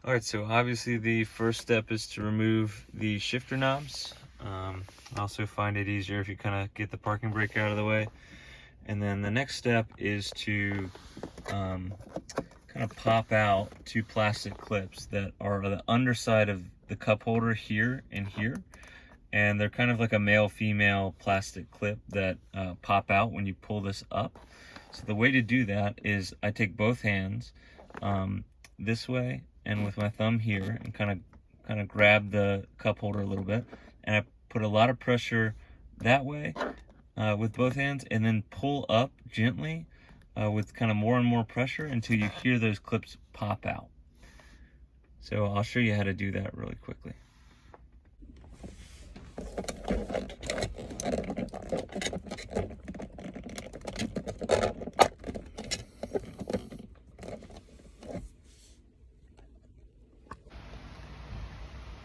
All right, so obviously the first step is to remove the shifter knobs. I also find it easier if you kind of get the parking brake out of the way. And then the next step is to kind of pop out two plastic clips that are the underside of the cup holder here and here. And they're kind of like a male-female plastic clip that pop out when you pull this up. So the way to do that is I take both hands this way and with my thumb here and kind of grab the cup holder a little bit, and I put a lot of pressure that way with both hands, and then pull up gently with kind of more and more pressure until you hear those clips pop out. So I'll show you how to do that really quickly.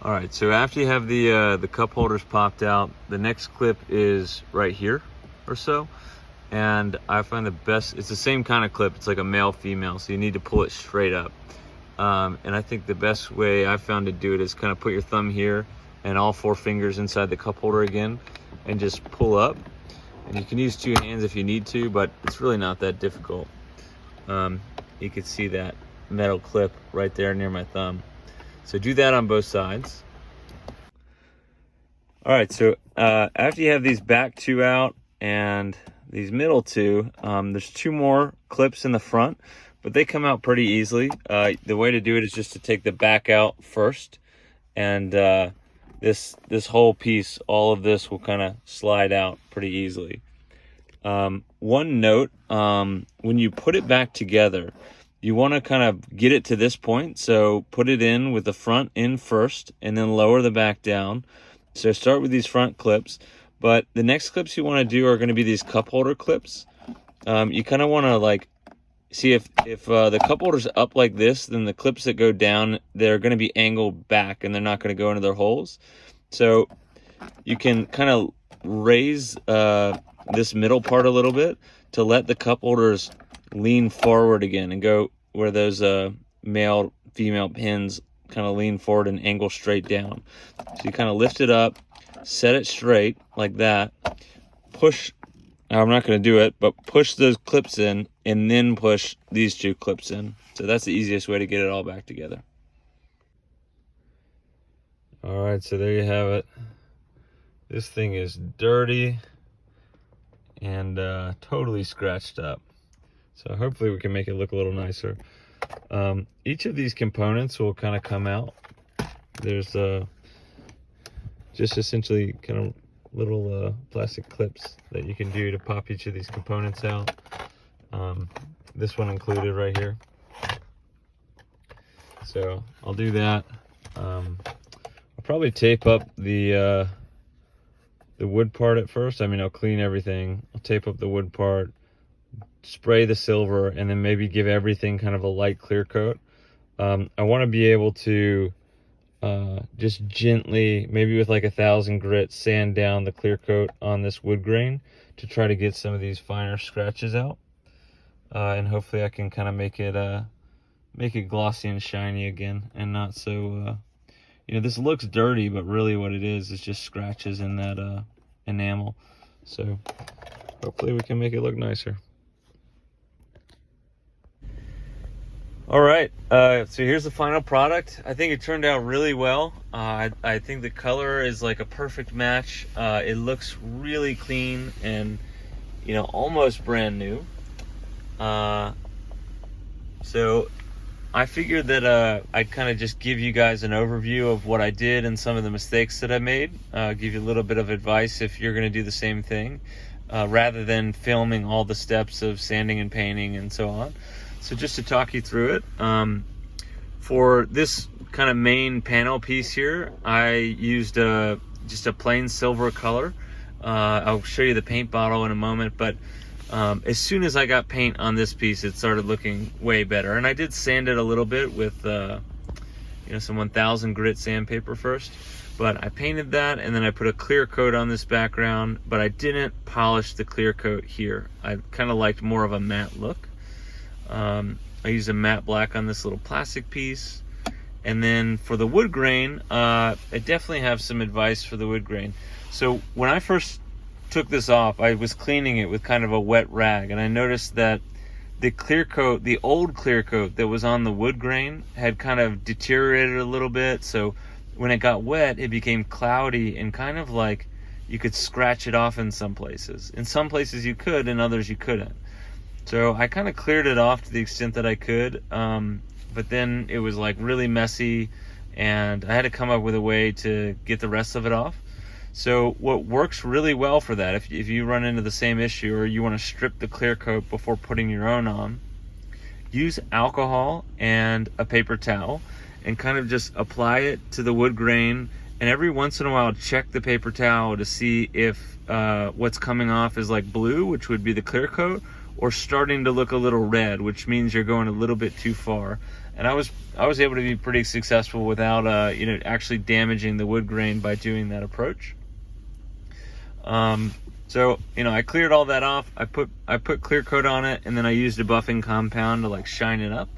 All right, so after you have the cup holders popped out, the next clip is right here or so. And I find the best, it's the same kind of clip, it's like a male-female, so you need to pull it straight up. And I think the best way I've found to do it is kind of put your thumb here and all four fingers inside the cup holder again and just pull up. And you can use two hands if you need to, but it's really not that difficult. You can see that metal clip right there near my thumb. So do that on both sides. All right, so after you have these back two out and these middle two, there's two more clips in the front, but they come out pretty easily. The way to do it is just to take the back out first, and this whole piece, all of this will kind of slide out pretty easily. One note, when you put it back together, you want to kind of get it to this point. So put it in with the front in first and then lower the back down. So start with these front clips, but the next clips you want to do are going to be these cup holder clips. You kind of want to like see if the cup holder's up like this, then the clips that go down, they're going to be angled back and they're not going to go into their holes. So you can kind of raise this middle part a little bit to let the cup holders lean forward again and go where those male female pins kind of lean forward and angle straight down. So you kind of lift it up, set it straight like that, push, now I'm not going to do it, but push those clips in and then push these two clips in. So that's the easiest way to get it all back together. All right, so there you have it. This thing is dirty and totally scratched up. So hopefully we can make it look a little nicer. Each of these components will kind of come out. There's just essentially kind of little plastic clips that you can do to pop each of these components out. This one included right here. So I'll do that. I'll probably tape up the wood part at first. I mean, I'll clean everything. I'll tape up the wood part, spray the silver, and then maybe give everything kind of a light clear coat. I want to be able to just gently, maybe with like 1,000 grit, sand down the clear coat on this wood grain to try to get some of these finer scratches out. And hopefully I can kind of make it glossy and shiny again, and not so, you know, this looks dirty, but really what it is just scratches in that enamel. So hopefully we can make it look nicer. All right, so here's the final product. I think it turned out really well. I think the color is like a perfect match. It looks really clean and, you know, almost brand new. So I figured that I'd kind of just give you guys an overview of what I did and some of the mistakes that I made. Give you a little bit of advice if you're going to do the same thing, rather than filming all the steps of sanding and painting and so on. So just to talk you through it, for this kind of main panel piece here, I used just a plain silver color. I'll show you the paint bottle in a moment, but as soon as I got paint on this piece, it started looking way better. And I did sand it a little bit with you know, some 1000 grit sandpaper first, but I painted that and then I put a clear coat on this background, but I didn't polish the clear coat here. I kind of liked more of a matte look. I used a matte black on this little plastic piece, And then for the wood grain, I definitely have some advice for the wood grain. So when I first took this off, I was cleaning it with kind of a wet rag, and I noticed that the clear coat, the old clear coat that was on the wood grain, had kind of deteriorated a little bit. So when it got wet, it became cloudy and kind of like you could scratch it off in some places. In some places you could, in others you couldn't. So I kind of cleared it off to the extent that I could, but then it was like really messy, and I had to come up with a way to get the rest of it off. So what works really well for that, if you run into the same issue or you want to strip the clear coat before putting your own on, use alcohol and a paper towel and kind of just apply it to the wood grain, and every once in a while check the paper towel to see if what's coming off is like blue, which would be the clear coat, or starting to look a little red, which means you're going a little bit too far. And I was able to be pretty successful without actually damaging the wood grain by doing that approach. So I cleared all that off. I put clear coat on it, and then I used a buffing compound to like shine it up.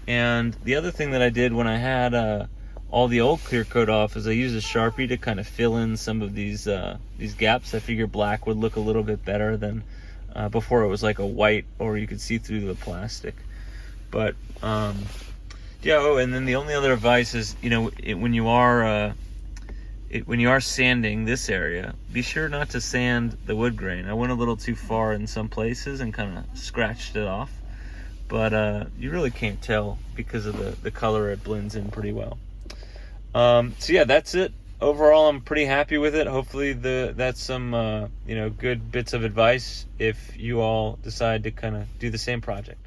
And the other thing that I did when I had all the old clear coat off is I used a Sharpie to kind of fill in some of these gaps. I figured black would look a little bit better than before it was like a white, or you could see through the plastic. But and then the only other advice is, when you are sanding this area, be sure not to sand the wood grain. I went a little too far in some places and kind of scratched it off, but you really can't tell because of the color. It blends in pretty well. So yeah, that's it. Overall, I'm pretty happy with it. Hopefully that's some good bits of advice if you all decide to kind of do the same project.